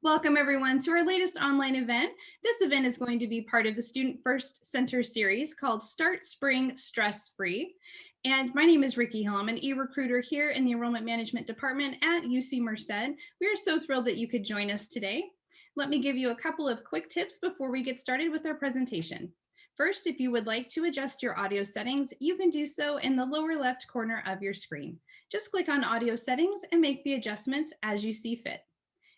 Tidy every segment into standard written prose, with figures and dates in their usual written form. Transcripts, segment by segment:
Welcome everyone to our latest online event. This event is going to be part of the Student First Center series called Start Spring Stress Free. And my name is Ricky Hill. I'm an e-recruiter here in the Enrollment Management Department at UC Merced. We are so thrilled that you could join us today. Let me give you a couple of quick tips before we get started with our presentation. First, if you would like to adjust your audio settings, you can do so in the lower left corner of your screen. Just click on Audio Settings and make the adjustments as you see fit.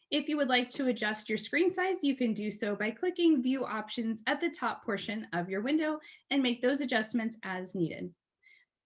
If you would like to adjust your screen size, you can do so by clicking View Options at the top portion of your window and make those adjustments as needed.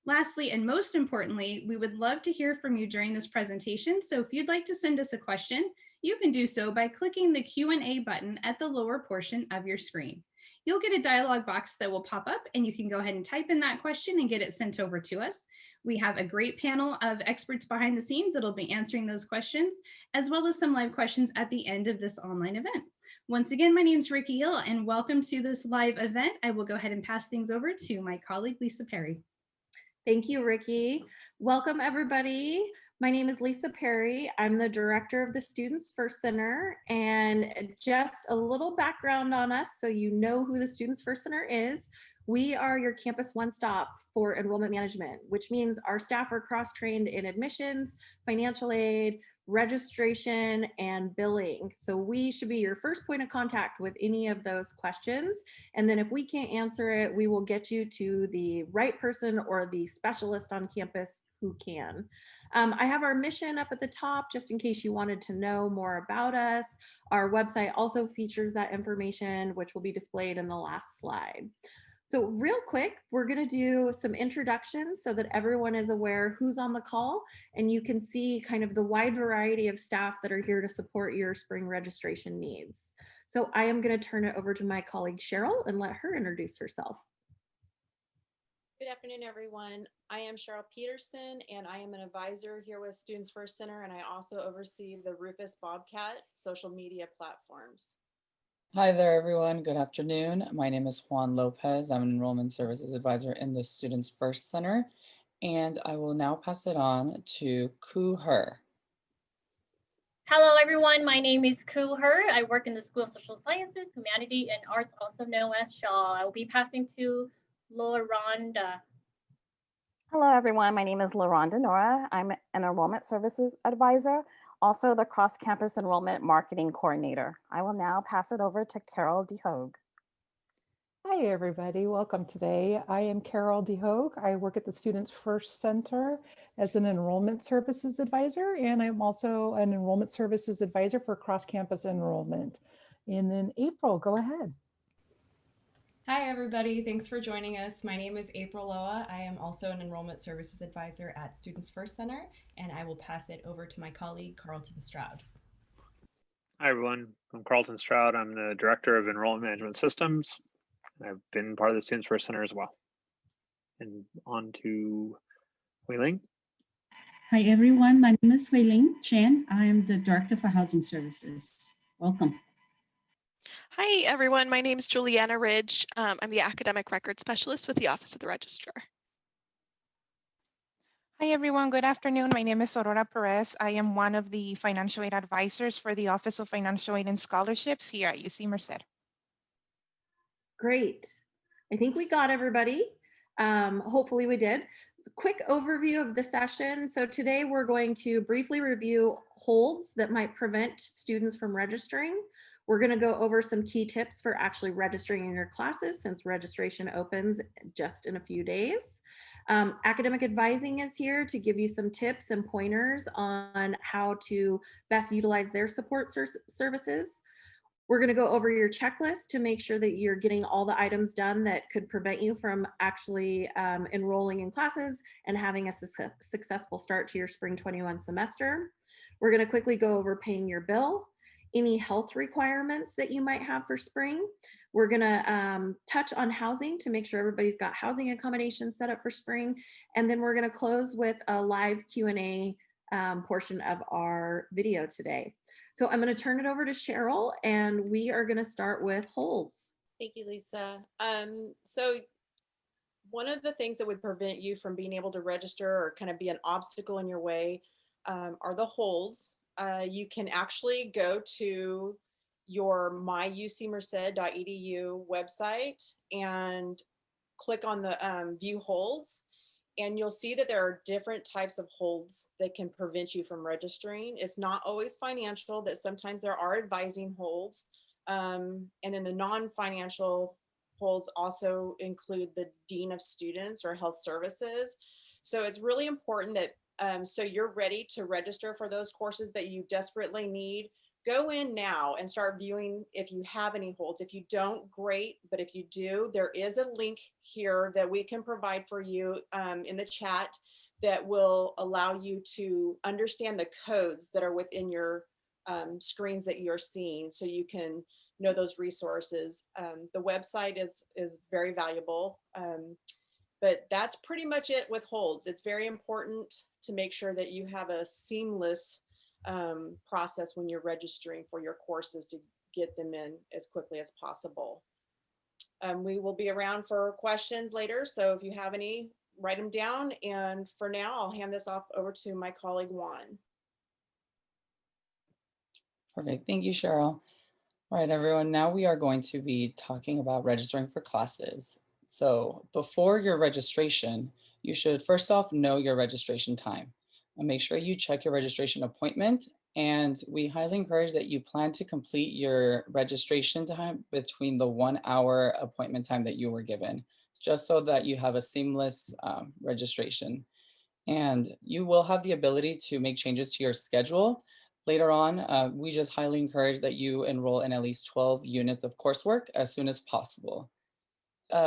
Lastly, and most importantly, we would love to hear from you during this presentation. So if you'd like to send us a question, you can do so by clicking the Q&A button at the lower portion of your screen. You'll get a dialog box that will pop up and you can go ahead and type in that question and get it sent over to us. We have a great panel of experts behind the scenes that'll be answering those questions, as well as some live questions at the end of this online event. Once again, my name is Ricky Hill and welcome to this live event. I will go ahead and pass things over to my colleague, Lisa Perry. Thank you, Ricky. Welcome, everybody. My name is Lisa Perry. I'm the director of the Students First Center, and just a little background on us so you know who the Students First Center is. We are your campus one-stop for enrollment management, which means our staff are cross-trained in admissions, financial aid, registration, and billing. So we should be your first point of contact with any of those questions. And then if we can't answer it, we will get you to the right person or the specialist on campus who can. I have our mission up at the top, just in case you wanted to know more about us. Our website also features that information, which will be displayed in the last slide. So real quick, we're going to do some introductions so that everyone is aware who's on the call, and you can see kind of the wide variety of staff that are here to support your spring registration needs. So I am going to turn it over to my colleague Cheryl and let her introduce herself. Good afternoon, everyone. I am Cheryl Peterson, and I am an advisor here with Students First Center, and I also oversee the Rufus Bobcat social media platforms. Hi there, everyone. Good afternoon. My name is Juan Lopez. I'm an Enrollment Services Advisor in the Students First Center, and I will now pass it on to Ku Her. Hello, everyone. My name is Ku Her. I work in the School of Social Sciences, Humanity, and Arts, also known as Shaw. I will be passing to LaRonda. Hello, everyone. My name is LaRonda Nora. I'm an Enrollment Services Advisor, also the Cross-Campus Enrollment Marketing Coordinator. I will now pass it over to Carol DeHogue. Hi, everybody. Welcome today. I am Carol DeHogue. I work at the Students First Center as an Enrollment Services Advisor, and I'm also an Enrollment Services Advisor for Cross-Campus Enrollment. And then April, go ahead. Hi, everybody. Thanks for joining us. My name is April Loa. I am also an Enrollment Services Advisor at Students First Center, and I will pass it over to my colleague, Carlton Stroud. Hi, everyone. I'm Carlton Stroud. I'm the Director of Enrollment Management Systems. I've been part of the Students First Center as well. And on to Wei-Ling. Hi, everyone. My name is Wei-Ling Chen. I am the Director for Housing Services. Welcome. Hi, everyone. My name is Juliana Ridge. I'm the Academic Record Specialist with the Office of the Registrar. Hi, everyone. Good afternoon. My name is Aurora Perez. I am one of the Financial Aid Advisors for the Office of Financial Aid and Scholarships here at UC Merced. Great. I think we got everybody. Hopefully we did. Quick overview of the session. So today we're going to briefly review holds that might prevent students from registering. We're going to go over some key tips for actually registering in your classes since registration opens just in a few days. Academic advising is here to give you some tips and pointers on how to best utilize their support services. We're going to go over your checklist to make sure that you're getting all the items done that could prevent you from actually enrolling in classes and having a successful start to your spring 21 semester. We're going to quickly go over paying your bill, any health requirements that you might have for spring. We're going to touch on housing to make sure everybody's got housing accommodations set up for spring. And then we're going to close with a live Q&A portion of our video today. So I'm going to turn it over to Cheryl, and we are going to start with holds. Thank you, Lisa. So one of the things that would prevent you from being able to register or kind of be an obstacle in your way are the holds. you can actually go to your myucmerced.edu website and click on the view holds, and you'll see that there are different types of holds that can prevent you from registering. It's not always financial, that sometimes there are advising holds. And then the non-financial holds also include the Dean of Students or Health Services. So it's really important that so you're ready to register for those courses that you desperately need. Go in now and start viewing if you have any holds. If you don't, great, but if you do, there is a link here that we can provide for you in the chat that will allow you to understand the codes that are within your screens that you're seeing, so you can know those resources. The website is very valuable, but that's pretty much it with holds. It's very important to make sure that you have a seamless process when you're registering for your courses to get them in as quickly as possible. We will be around for questions later, so if you have any, write them down. And for now, I'll hand this off over to my colleague Juan. Perfect. Thank you, Cheryl. All right, everyone. Now we are going to be talking about registering for classes. So before your registration, you should first off know your registration time. And make sure you check your registration appointment. And we highly encourage that you plan to complete your registration time between the 1 hour appointment time that you were given, just so that you have a seamless registration. And you will have the ability to make changes to your schedule later on. We just highly encourage that you enroll in at least 12 units of coursework as soon as possible.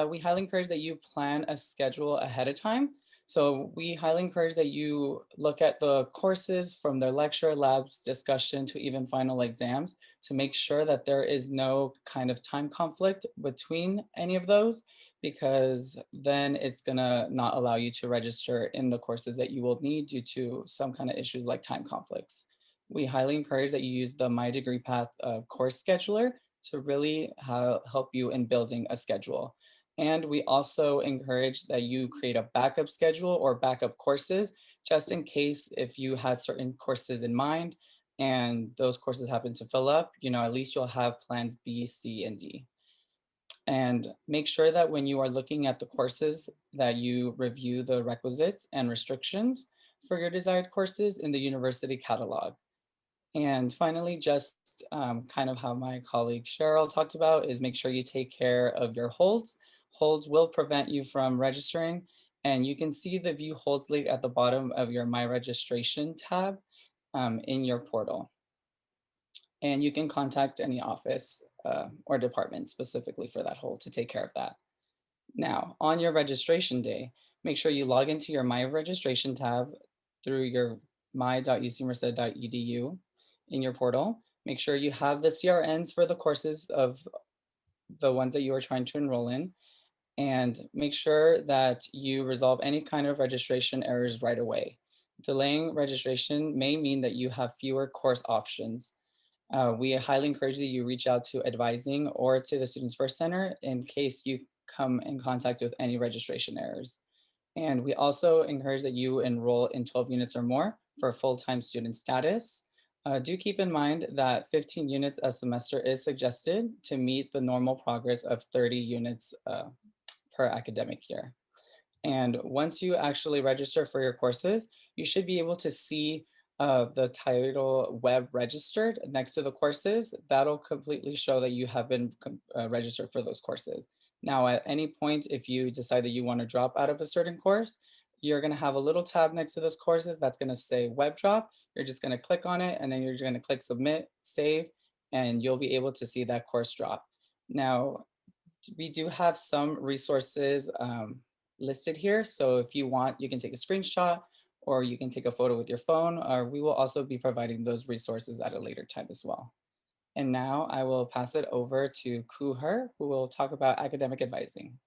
We highly encourage that you plan a schedule ahead of time. So we highly encourage that you look at the courses from their lecture, labs, discussion to even final exams to make sure that there is no kind of time conflict between any of those, because then it's gonna not allow you to register in the courses that you will need due to some kind of issues like time conflicts. We highly encourage that you use the My Degree Path course scheduler to really help you in building a schedule. And we also encourage that you create a backup schedule or backup courses, just in case if you had certain courses in mind and those courses happen to fill up, at least you'll have plans B, C, and D. And make sure that when you are looking at the courses that you review the requisites and restrictions for your desired courses in the university catalog. And finally, just kind of how my colleague Cheryl talked about, is make sure you take care of your holds. Holds will prevent you from registering, and you can see the view holds link at the bottom of your My Registration tab in your portal. And you can contact any office or department specifically for that hold to take care of that. Now, on your registration day, make sure you log into your My Registration tab through your my.ucmerced.edu in your portal. Make sure you have the CRNs for the courses of the ones that you are trying to enroll in, and make sure that you resolve any kind of registration errors right away. Delaying registration may mean that you have fewer course options. We highly encourage that you reach out to advising or to the Students First Center in case you come in contact with any registration errors. And we also encourage that you enroll in 12 units or more for full-time student status. Do keep in mind that 15 units a semester is suggested to meet the normal progress of 30 units per academic year. And once you actually register for your courses, you should be able to see the title web registered next to the courses. That'll completely show that you have been registered for those courses. Now, at any point, if you decide that you want to drop out of a certain course, you're going to have a little tab next to those courses that's going to say web drop. You're just going to click on it, and then you're going to click submit, save, and you'll be able to see that course drop. Now, we do have some resources listed here. So if you want, you can take a screenshot or you can take a photo with your phone, or we will also be providing those resources at a later time as well. And now I will pass it over to Kuher, who will talk about academic advising.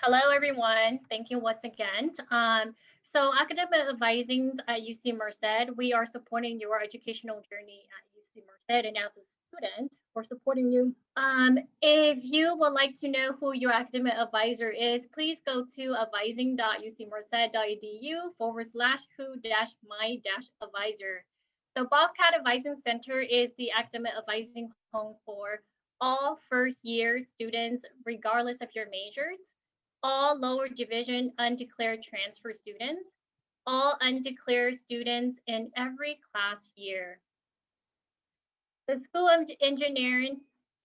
Hello, everyone. Thank you once again. So academic advising at UC Merced, we are supporting your educational journey at UC Merced, and as a student, we're supporting you. If you would like to know who your academic advisor is, please go to advising.ucmerced.edu/who-my-advisor. The Bobcat Advising Center is the academic advising home for all first-year students, regardless of your majors, all lower division undeclared transfer students, all undeclared students in every class year. The School of Engineering,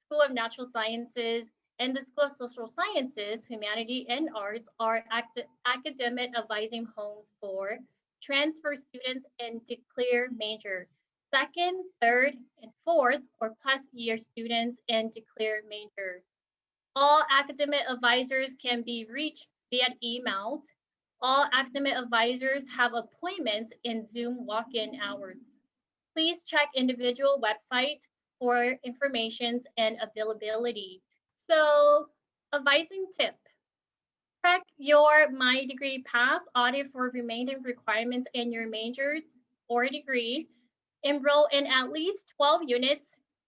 School of Natural Sciences, and the School of Social Sciences, Humanity, and Arts are academic advising homes for transfer students in declared major, second, third, and fourth, or plus year students in declared major. All academic advisors can be reached via email. All academic advisors have appointments in Zoom walk-in hours. Please check individual website for information and availability. So, advising tip. Check your My Degree Path, audit for remaining requirements in your majors or degree. Enroll in at least 12 units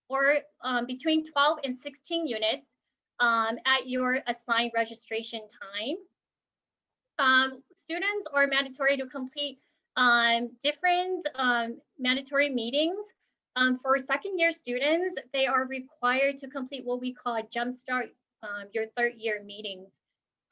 or between 12 and 16 units at your assigned registration time. Students are mandatory to complete different mandatory meetings. For second year students, they are required to complete what we call a Jumpstart your third year meetings.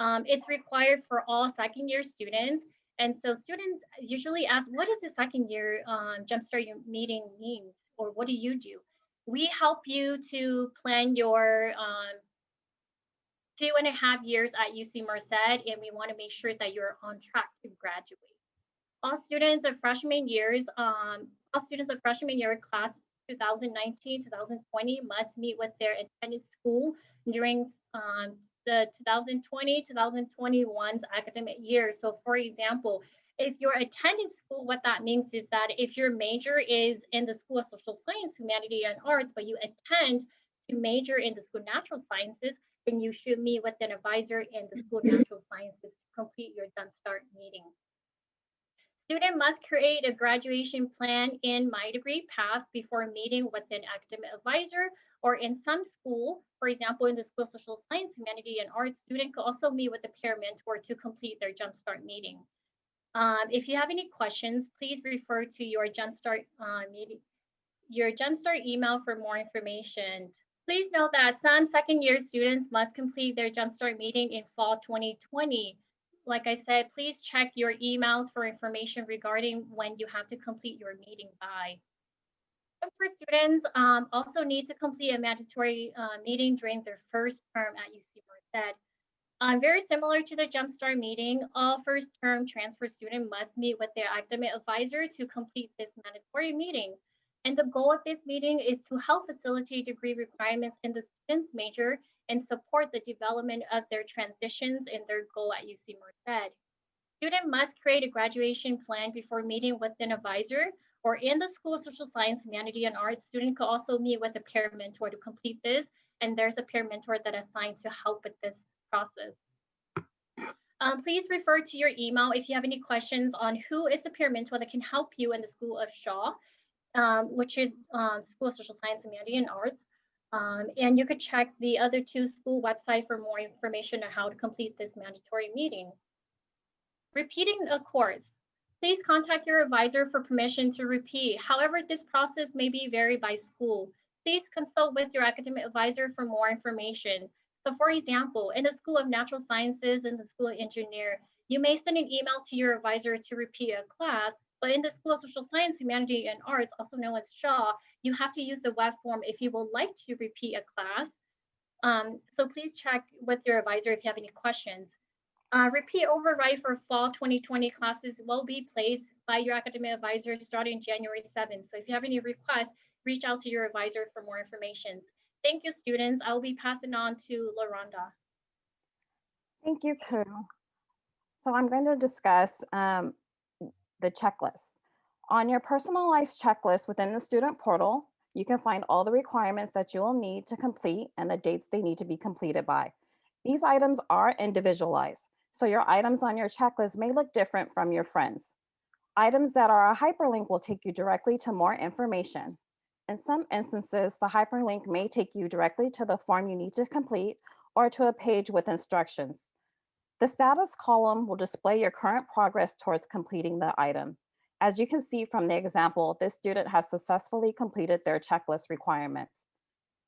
It's required for all second year students. And so students usually ask, what does the second year Jumpstart your meeting means? Or what do you do? We help you to plan your 2.5 years at UC Merced, and we want to make sure that you're on track to graduate. All students of freshman year class 2019-2020 must meet with their intended school during the 2020-2021's academic year. So for example, if you're attending school, what that means is that if your major is in the School of Social Science, Humanity, and Arts, but you attend to major in the School of Natural Sciences, then you should meet with an advisor in the School of Natural Sciences to complete your Jumpstart meeting. Student must create a graduation plan in My Degree Path before meeting with an academic advisor, or in some school, for example, in the School of Social Science, Humanity, and Arts, student could also meet with a peer mentor to complete their Jumpstart meeting. If you have any questions, please refer to your Jumpstart email for more information. Please note that some second year students must complete their Jumpstart meeting in fall 2020. Like I said, please check your emails for information regarding when you have to complete your meeting by. For students also need to complete a mandatory meeting during their first term at UC Merced. Very similar to the Jumpstart meeting, all first term transfer students must meet with their academic advisor to complete this mandatory meeting. And the goal of this meeting is to help facilitate degree requirements in the student's major and support the development of their transitions and their goal at UC Merced. Student must create a graduation plan before meeting with an advisor, or in the School of Social Science, Humanity, and Arts, student could also meet with a peer mentor to complete this, and there's a peer mentor that is assigned to help with this process. Please refer to your email if you have any questions on who is a peer mentor that can help you in the School of Shaw, which is School of Social Science, Humanity, and Arts. And you could check the other two school websites for more information on how to complete this mandatory meeting. Repeating a course. Please contact your advisor for permission to repeat. However, this process may be varied by school. Please consult with your academic advisor for more information. So for example, in the School of Natural Sciences and the School of Engineering, you may send an email to your advisor to repeat a class, but in the School of Social Science, Humanity, and Arts, also known as Shaw, you have to use the web form if you would like to repeat a class. So please check with your advisor if you have any questions. Repeat override for fall 2020 classes will be placed by your academic advisor starting January 7th. So if you have any requests, reach out to your advisor for more information. Thank you, students. I will be passing on to LaRonda. Thank you, Ku. So I'm going to discuss the checklist. On your personalized checklist within the student portal, you can find all the requirements that you will need to complete and the dates they need to be completed by. These items are individualized, so your items on your checklist may look different from your friends. Items that are a hyperlink will take you directly to more information. In some instances, the hyperlink may take you directly to the form you need to complete or to a page with instructions. The status column will display your current progress towards completing the item. As you can see from the example, this student has successfully completed their checklist requirements.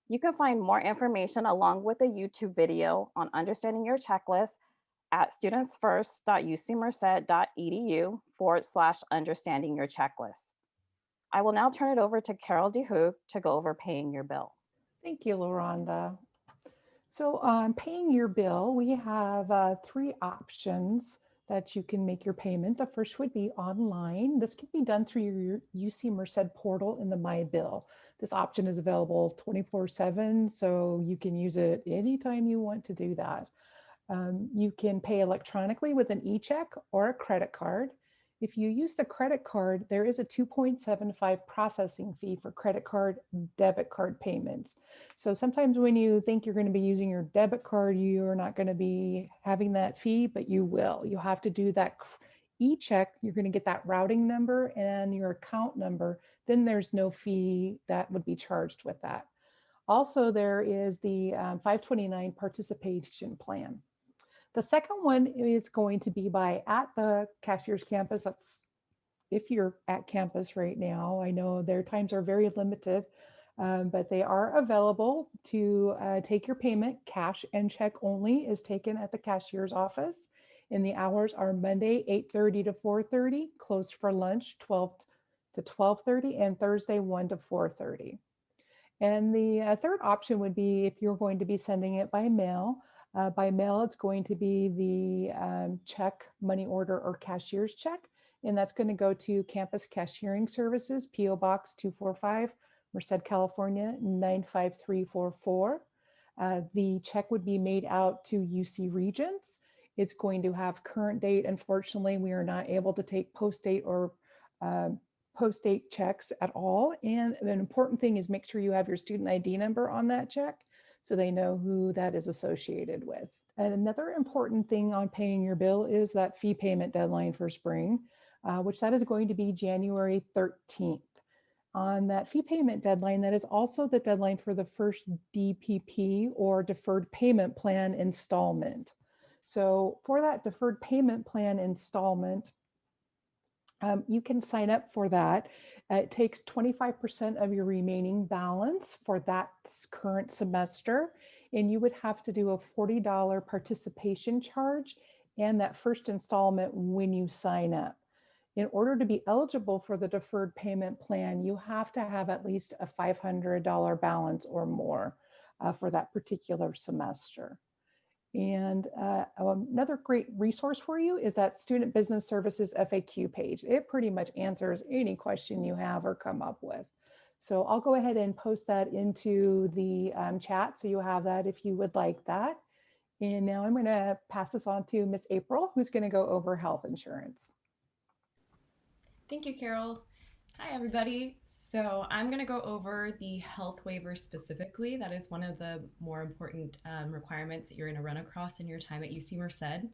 You can find more information along with a YouTube video on understanding your checklist at studentsfirst.ucmerced.edu/understanding your checklist. I will now turn it over to Carol DeHoog to go over paying your bill. Thank you, LaRonda. So paying your bill, we have 3 options that you can make your payment. The first would be online. This can be done through your UC Merced portal in the My Bill. This option is available 24/7, so you can use it anytime you want to do that. You can pay electronically with an e-check or a credit card. If you use the credit card, there is a 2.75 processing fee for credit card, debit card payments. So sometimes when you think you're going to be using your debit card, you're not going to be having that fee, but you will. You have to do that e-check. You're going to get that routing number and your account number. Then there's no fee that would be charged with that. Also, there is the 529 participation plan. The second one is going to be by at the cashier's campus. That's if you're at campus right now. I know their times are very limited, but they are available to take your payment. Cash and check only is taken at the cashier's office. And the hours are Monday, 8:30 to 4:30, closed for lunch, 12 to 12:30, and Thursday, 1 to 4:30. And the third option would be if you're going to be sending it by mail. By mail, it's going to be the check, money order, or cashier's check. And that's going to go to Campus Cashiering Services, P.O. Box 245, Merced, California, 95344. The check would be made out to UC Regents. It's going to have current date. Unfortunately, we are not able to take post date or post-date checks at all. And an important thing is make sure you have your student ID number on that check so they know who that is associated with. And another important thing on paying your bill is that fee payment deadline for spring, which that is going to be January 13th. On that fee payment deadline, that is also the deadline for the first DPP or deferred payment plan installment. So for that deferred payment plan installment, you can sign up for that. It takes 25% of your remaining balance for that current semester, and you would have to do a $40 participation charge and that first installment when you sign up. In order to be eligible for the deferred payment plan, you have to have at least a $500 balance or more for that particular semester. And another great resource for you is that Student Business Services FAQ page. It pretty much answers any question you have or come up with. So I'll go ahead and post that into the chat so you have that if you would like that. And now I'm going to pass this on to Miss April, who's going to go over health insurance. Thank you, Carol. Hi, everybody. So I'm going to go over the health waiver specifically. That is one of the more important requirements that you're going to run across in your time at UC Merced.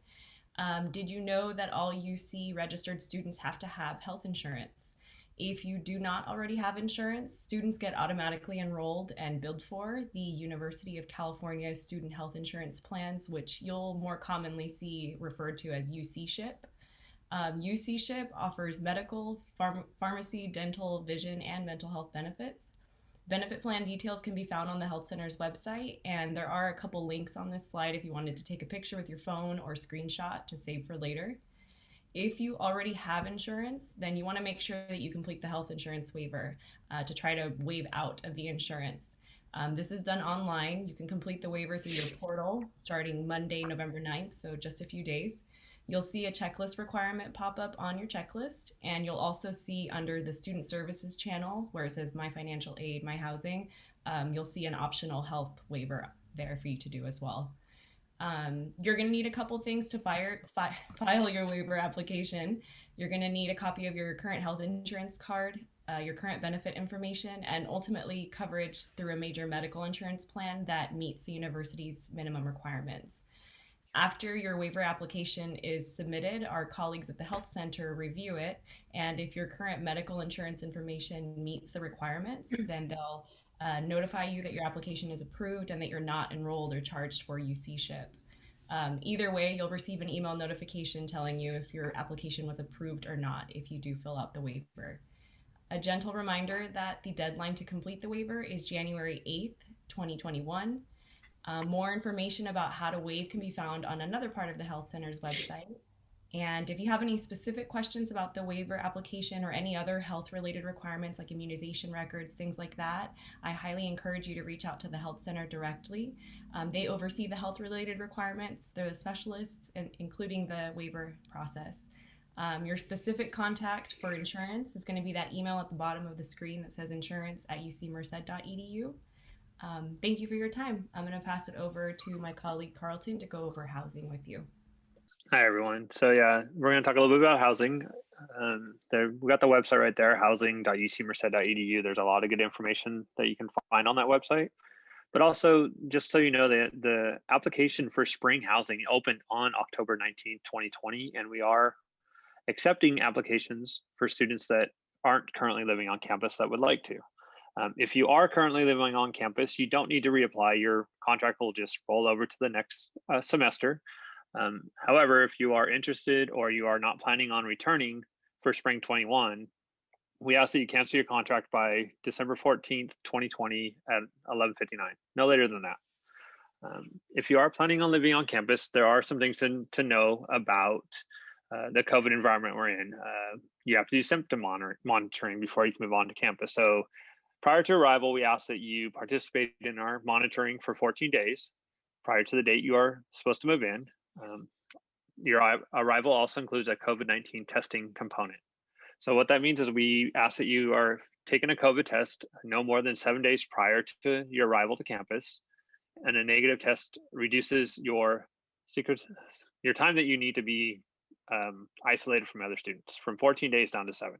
Did you know that all UC registered students have to have health insurance? If you do not already have insurance, students get automatically enrolled and billed for the University of California Student Health Insurance Plans, which you'll more commonly see referred to as UC SHIP. UC SHIP offers medical, pharmacy, dental, vision, and mental health benefits. Benefit plan details can be found on the health center's website, and there are a couple links on this slide if you wanted to take a picture with your phone or screenshot to save for later. If you already have insurance, then you want to make sure that you complete the health insurance waiver to try to waive out of the insurance. This is done online. You can complete the waiver through your portal starting Monday, November 9th, so just a few days. You'll see a checklist requirement pop up on your checklist, and you'll also see under the Student Services channel where it says My Financial Aid, My Housing, you'll see an optional health waiver there for you to do as well. You're going to need a couple things to file your waiver application. You're going to need a copy of your current health insurance card, your current benefit information, and ultimately coverage through a major medical insurance plan that meets the university's minimum requirements. After your waiver application is submitted, our colleagues at the health center review it, and if your current medical insurance information meets the requirements, then they'll notify you that your application is approved and that you're not enrolled or charged for UC SHIP. Either way, you'll receive an email notification telling you if your application was approved or not if you do fill out the waiver. A gentle reminder that the deadline to complete the waiver is January 8th, 2021. More information about how to waive can be found on another part of the Health Center's website. And if you have any specific questions about the waiver application or any other health-related requirements like immunization records, things like that, I highly encourage you to reach out to the Health Center directly. They oversee the health-related requirements. They're the specialists, including the waiver process. Your specific contact for insurance is going to be that email at the bottom of the screen that says insurance@ucmerced.edu. Thank you for your time. I'm going to pass it over to my colleague Carlton to go over housing with you. Hi, everyone. So yeah, we're going to talk a little bit about housing. We got the website right there, housing.ucmerced.edu. There's a lot of good information that you can find on that website. But also, just so you know, the application for spring housing opened on October 19th, 2020, and we are accepting applications for students that aren't currently living on campus that would like to. If you are currently living on campus, you don't need to reapply. Your contract will just roll over to the next semester. However, if you are interested or you are not planning on returning for spring 21, we ask that you cancel your contract by December 14th, 2020 at 11:59, no later than that. If you are planning on living on campus, there are some things to know about the COVID environment we're in. You have to do symptom monitoring before you can move on to campus. So prior to arrival, we ask that you participate in our monitoring for 14 days prior to the date you are supposed to move in. Your arrival also includes a COVID-19 testing component. So what that means is we ask that you are taking a COVID test no more than 7 days prior to your arrival to campus, and a negative test reduces your time that you need to be isolated from other students from 14 days down to 7.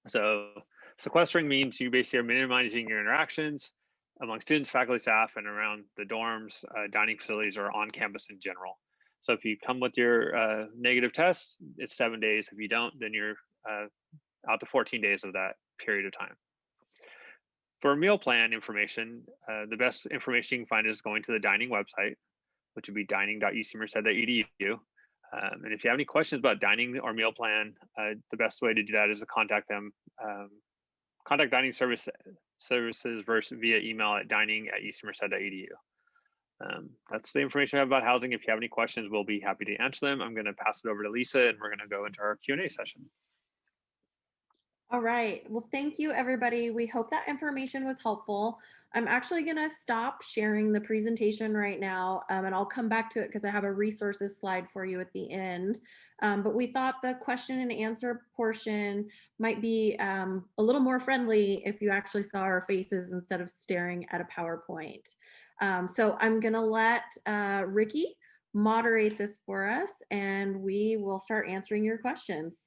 So sequestering means you basically are minimizing your interactions among students, faculty, staff, and around the dorms, dining facilities, or on campus in general. So if you come with your negative test, it's 7 days. If you don't, then you're out to 14 days of that period of time. For meal plan information, the best information you can find is going to the dining website, which would be dining.ucmerced.edu. And if you have any questions about dining or meal plan, the best way to do that is to contact them. Contact dining services via email at dining@ucmerced.edu. That's the information I have about housing. If you have any questions, we'll be happy to answer them. I'm going to pass it over to Lisa, and we're going to go into our Q&A session. All right. Well, thank you, everybody. We hope that information was helpful. I'm actually going to stop sharing the presentation right now, and I'll come back to it because I have a resources slide for you at the end. But we thought the question and answer portion might be a little more friendly if you actually saw our faces instead of staring at a PowerPoint. So I'm going to let Ricky moderate this for us, and we will start answering your questions.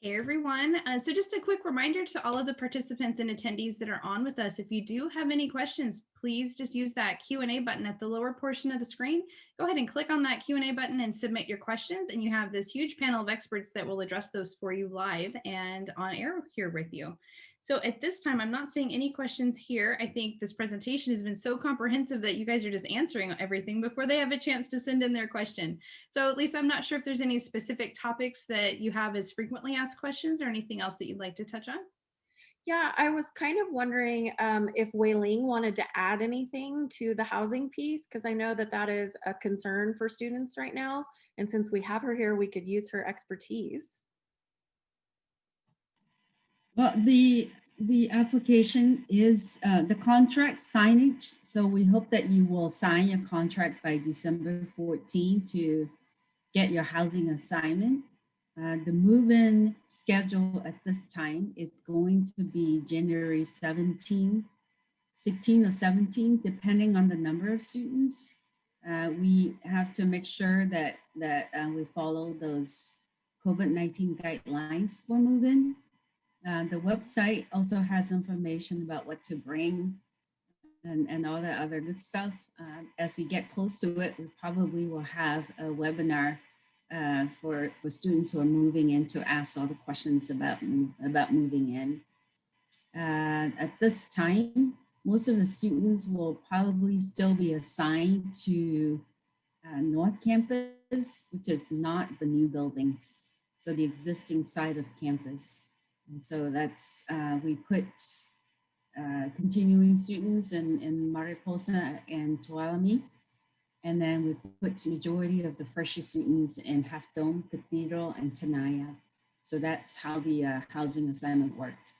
Hey everyone. So just a quick reminder to all of the participants and attendees that are on with us, if you do have any questions, please just use that Q&A button at the lower portion of the screen. Go ahead and click on that Q&A button and submit your questions, and you have this huge panel of experts that will address those for you live and on air here with you. So at this time, I'm not seeing any questions here. I think this presentation has been so comprehensive that you guys are just answering everything before they have a chance to send in their question. So Lisa, I'm not sure if there's any specific topics that you have as frequently asked questions or anything else that you'd like to touch on. Yeah, I was kind of wondering if Wei-Ling wanted to add anything to the housing piece, because I know that that is a concern for students right now. And since we have her here, we could use her expertise. Well, the application is the contract signage. So we hope that you will sign your contract by December 14 to get your housing assignment. The move-in schedule at this time is going to be January 16 or 17, depending on the number of students. We have to make sure that we follow those COVID-19 guidelines for move-in. The website also has information about what to bring and all the other good stuff. As we get close to it, we probably will have a webinar for students who are moving in to ask all the questions about moving in. At this time, most of the students will probably still be assigned to North Campus, which is not the new buildings, so the existing side of campus. And so that's, we put continuing students in Mariposa and Tuolumne, and then we put majority of the freshie students in Half Dome, Cathedral, and Tenaya. So that's how the housing assignment works.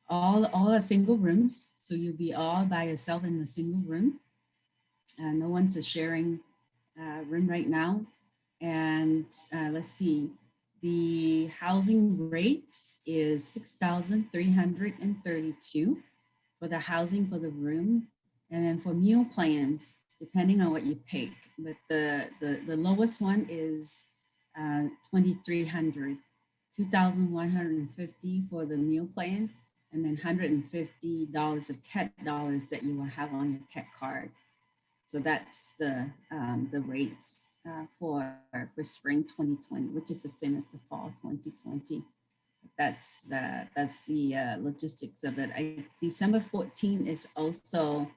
All are single rooms, so you'll be all by yourself in a single room. No one's a sharing room right now. And let's see, the housing rate is $6,332 for the housing for the room. And then for meal plans, depending on what you pick, but the lowest one is $2,300, $2,150 for the meal plan, and then $150 of CAT dollars that you will have on your CAT card. So that's the rates for spring 2020, which is the same as the fall 2020. That's the logistics of it. December 14 is also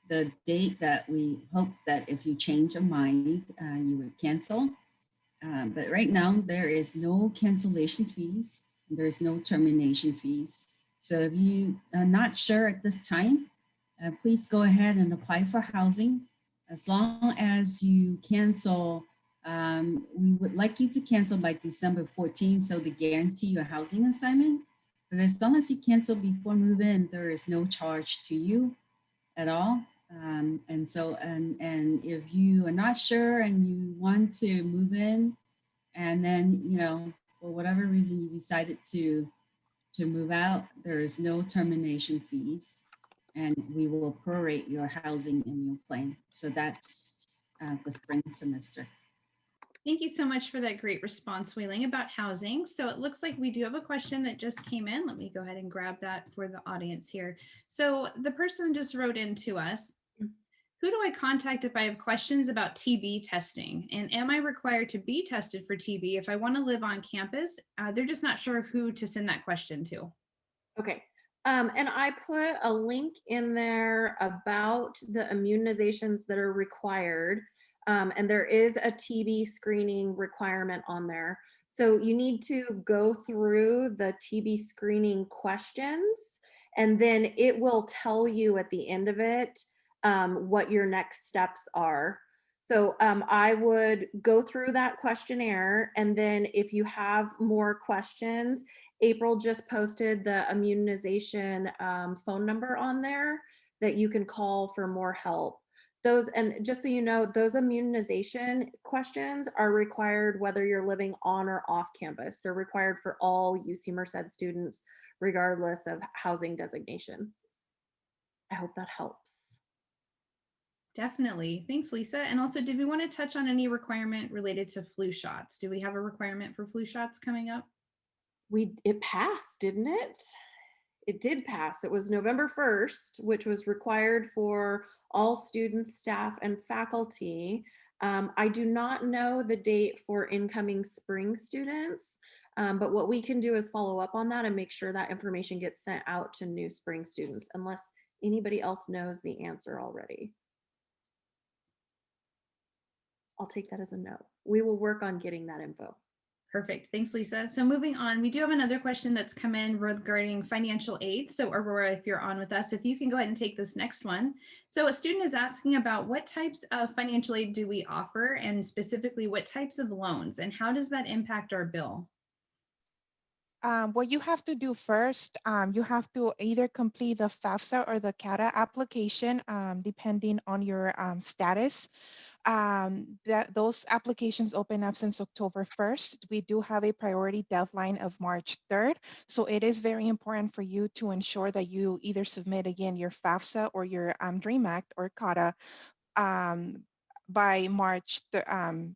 the date that we hope that if you change your mind, you would cancel. But right now there is no cancellation fees. There is no termination fees. So if you are not sure at this time, please go ahead and apply for housing. As long as you cancel, we would like you to cancel by December 14th, so to guarantee your housing assignment. But as long as you cancel before move-in, there is no charge to you at all. And if you are not sure and you want to move in, and then, you know, for whatever reason you decided to move out, there is no termination fees, and we will prorate your housing in your plan. So that's the spring semester. Thank you so much for that great response, Wei-Ling, about housing. So it looks like we do have a question that just came in. Let me go ahead and grab that for the audience here. So the person just wrote in to us, who do I contact if I have questions about TB testing? And am I required to be tested for TB if I want to live on campus? They're just not sure who to send that question to. Okay. And I put a link in there about the immunizations that are required. And there is a TB screening requirement on there. So you need to go through the TB screening questions, and then it will tell you at the end of it what your next steps are. So I would go through that questionnaire, and then if you have more questions, April just posted the immunization phone number on there that you can call for more help. Those, and just so you know, those immunization questions are required whether you're living on or off campus. They're required for all UC Merced students, regardless of housing designation. I hope that helps. Definitely. Thanks, Lisa. And also, did we want to touch on any requirement related to flu shots? Do we have a requirement for flu shots coming up? It passed, didn't it? It did pass. It was November 1st, which was required for all students, staff, and faculty. I do not know the date for incoming spring students, but what we can do is follow up on that and make sure that information gets sent out to new spring students, unless anybody else knows the answer already. I'll take that as a no. We will work on getting that info. Perfect. Thanks, Lisa. So moving on, we do have another question that's come in regarding financial aid. So Aurora, if you're on with us, if you can go ahead and take this next one. So a student is asking about what types of financial aid do we offer, and specifically what types of loans, and how does that impact our bill? What you have to do first, you have to either complete the FAFSA or the CATA application, depending on your status. Those applications open up since October 1st. We do have a priority deadline of March 3rd. So it is very important for you to ensure that you either submit again your FAFSA or your DREAM Act or CATA by March 2nd.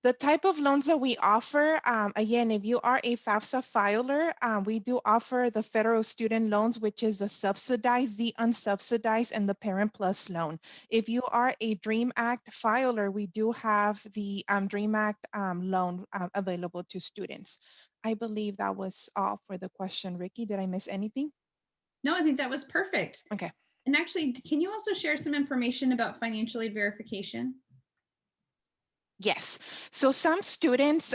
The type of loans that we offer, again, if you are a FAFSA filer, we do offer the federal student loans, which is the subsidized, the unsubsidized, and the Parent Plus loan. If you are a DREAM Act filer, we do have the DREAM Act loan available to students. I believe that was all for the question, Ricky. Did I miss anything? No, I think that was perfect. Okay. And actually, can you also share some information about financial aid verification? Yes. So some students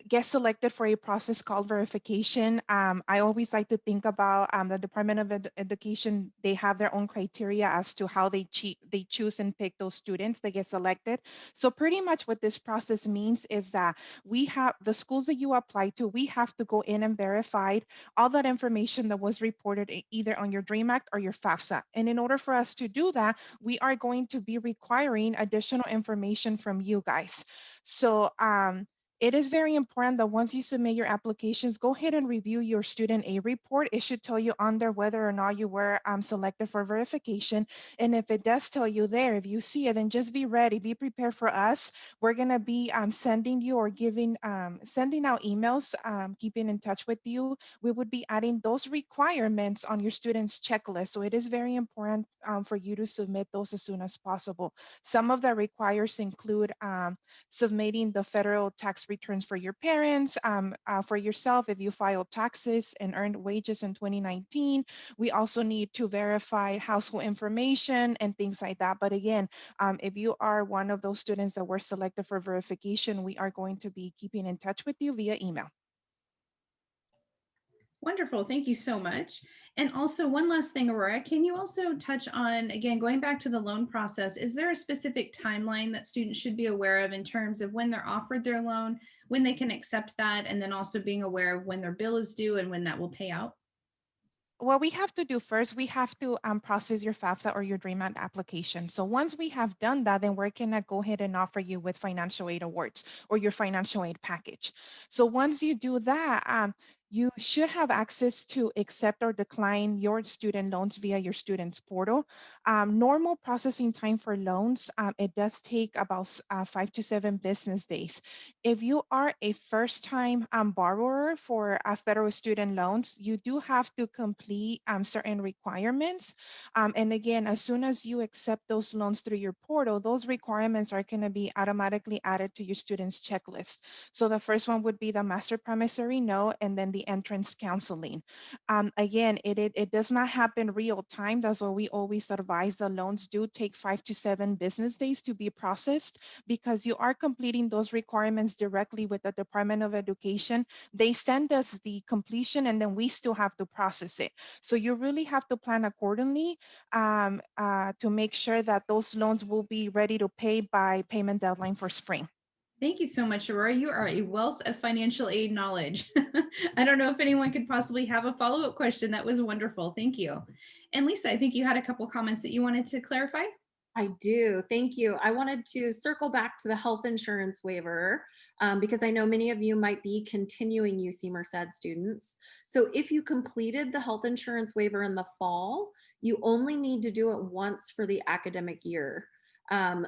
get selected for a process called verification. I always like to think about the Department of Education. They have their own criteria as to how they choose and pick those students that get selected. So pretty much what this process means is that we have the schools that you apply to, we have to go in and verify all that information that was reported either on your DREAM Act or your FAFSA. And in order for us to do that, we are going to be requiring additional information from you guys. So it is very important that once you submit your applications, go ahead and review your student aid report. It should tell you on there whether or not you were selected for verification. And if it does tell you there, if you see it, then just be ready, be prepared for us. We're gonna be sending you or sending out emails, keeping in touch with you. We would be adding those requirements on your student's checklist. So it is very important for you to submit those as soon as possible. Some of the requires include submitting the federal tax returns for your parents, for yourself if you filed taxes and earned wages in 2019. We also need to verify household information and things like that. But again, if you are one of those students that were selected for verification, we are going to be keeping in touch with you via email. Wonderful. Thank you so much. And also one last thing, Aurora, can you also touch on, again, going back to the loan process, is there a specific timeline that students should be aware of in terms of when they're offered their loan, when they can accept that, and then also being aware of when their bill is due and when that will pay out? What we have to do first, we have to process your FAFSA or your DREAM Act application. So once we have done that, then we're gonna go ahead and offer you with financial aid awards or your financial aid package. So once you do that, you should have access to accept or decline your student loans via your students portal. Normal processing time for loans, it does take about 5 to 7 business days. If you are a first-time borrower for federal student loans, you do have to complete certain requirements. And again, as soon as you accept those loans through your portal, those requirements are going to be automatically added to your student's checklist. So the first one would be the master promissory note and then the entrance counseling. Again, it does not happen real time. That's why we always advise the loans do take 5 to 7 business days to be processed because you are completing those requirements directly with the Department of Education. They send us the completion and then we still have to process it. So you really have to plan accordingly to make sure that those loans will be ready to pay by payment deadline for spring. Thank you so much, Aurora. You are a wealth of financial aid knowledge. I don't know if anyone could possibly have a follow-up question. That was wonderful. Thank you. And Lisa, I think you had a couple comments that you wanted to clarify. I do. Thank you. I wanted to circle back to the health insurance waiver because I know many of you might be continuing UC Merced students. So if you completed the health insurance waiver in the fall, you only need to do it once for the academic year.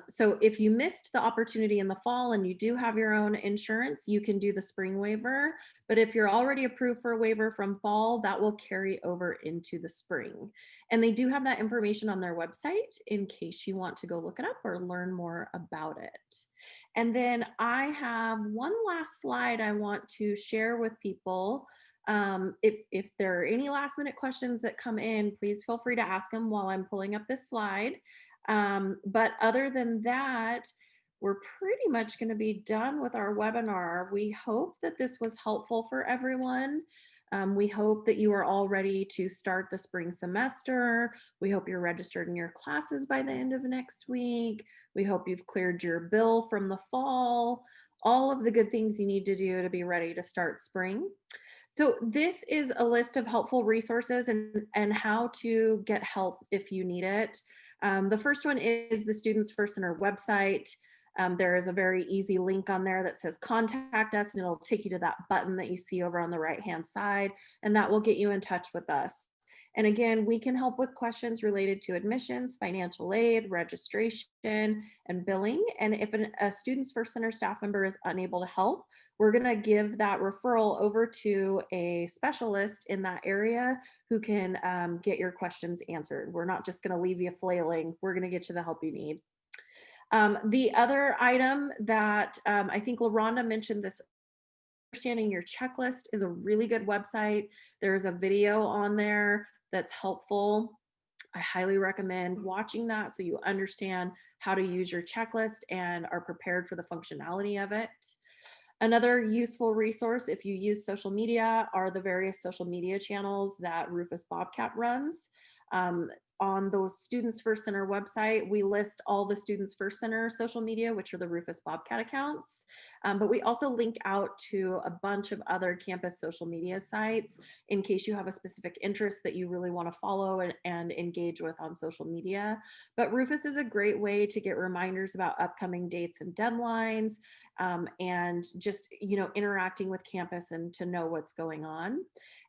So if you missed the opportunity in the fall and you do have your own insurance, you can do the spring waiver. But if you're already approved for a waiver from fall, that will carry over into the spring. And they do have that information on their website in case you want to go look it up or learn more about it. And then I have one last slide I want to share with people. If there are any last minute questions that come in, please feel free to ask them while I'm pulling up this slide. But other than that, we're pretty much going to be done with our webinar. We hope that this was helpful for everyone. We hope that you are all ready to start the spring semester. We hope you're registered in your classes by the end of next week. We hope you've cleared your bill from the fall, all of the good things you need to do to be ready to start spring. So this is a list of helpful resources and how to get help if you need it. The first one is the Students First Center website. There is a very easy link on there that says contact us, and it'll take you to that button that you see over on the right-hand side, and that will get you in touch with us. And again, we can help with questions related to admissions, financial aid, registration, and billing. And if a Students First Center staff member is unable to help, we're going to give that referral over to a specialist in that area who can get your questions answered. We're not just going to leave you flailing. We're going to get you the help you need. The other item that I think LaRonda mentioned this Understanding Your Checklist is a really good website. There's a video on there that's helpful. I highly recommend watching that so you understand how to use your checklist and are prepared for the functionality of it. Another useful resource if you use social media are the various social media channels that Rufus Bobcat runs. On those Students First Center website, we list all the Students First Center social media, which are the Rufus Bobcat accounts. But we also link out to a bunch of other campus social media sites in case you have a specific interest that you really want to follow and engage with on social media. But Rufus is a great way to get reminders about upcoming dates and deadlines, and just, you know, interacting with campus and to know what's going on.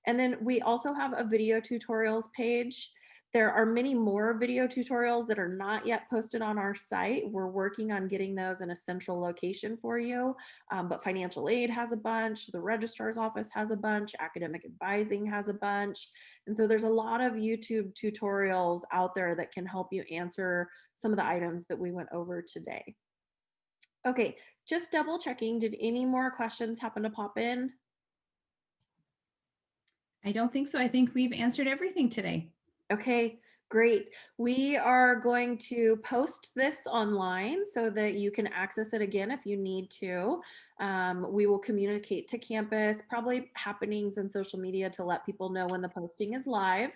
And then we also have a video tutorials page. There are many more video tutorials that are not yet posted on our site. We're working on getting those in a central location for you, but financial aid has a bunch, the registrar's office has a bunch, academic advising has a bunch. And so there's a lot of YouTube tutorials out there that can help you answer some of the items that we went over today. Okay, just double checking. Did any more questions happen to pop in? I don't think so. I think we've answered everything today. Okay, great. We are going to post this online so that you can access it again if you need to. We will communicate to campus, probably happenings in social media to let people know when the posting is live.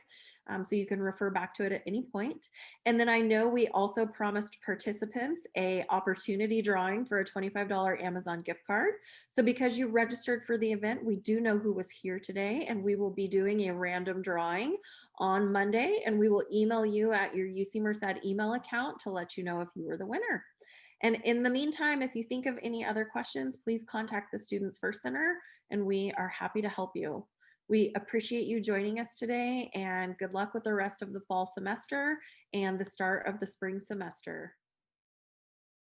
So you can refer back to it at any point. And then I know we also promised participants a opportunity drawing for a $25 Amazon gift card. So because you registered for the event, we do know who was here today, and we will be doing a random drawing on Monday, and we will email you at your UC Merced email account to let you know if you were the winner. And in the meantime, if you think of any other questions, please contact the Students First Center, and we are happy to help you. We appreciate you joining us today, and good luck with the rest of the fall semester and the start of the spring semester.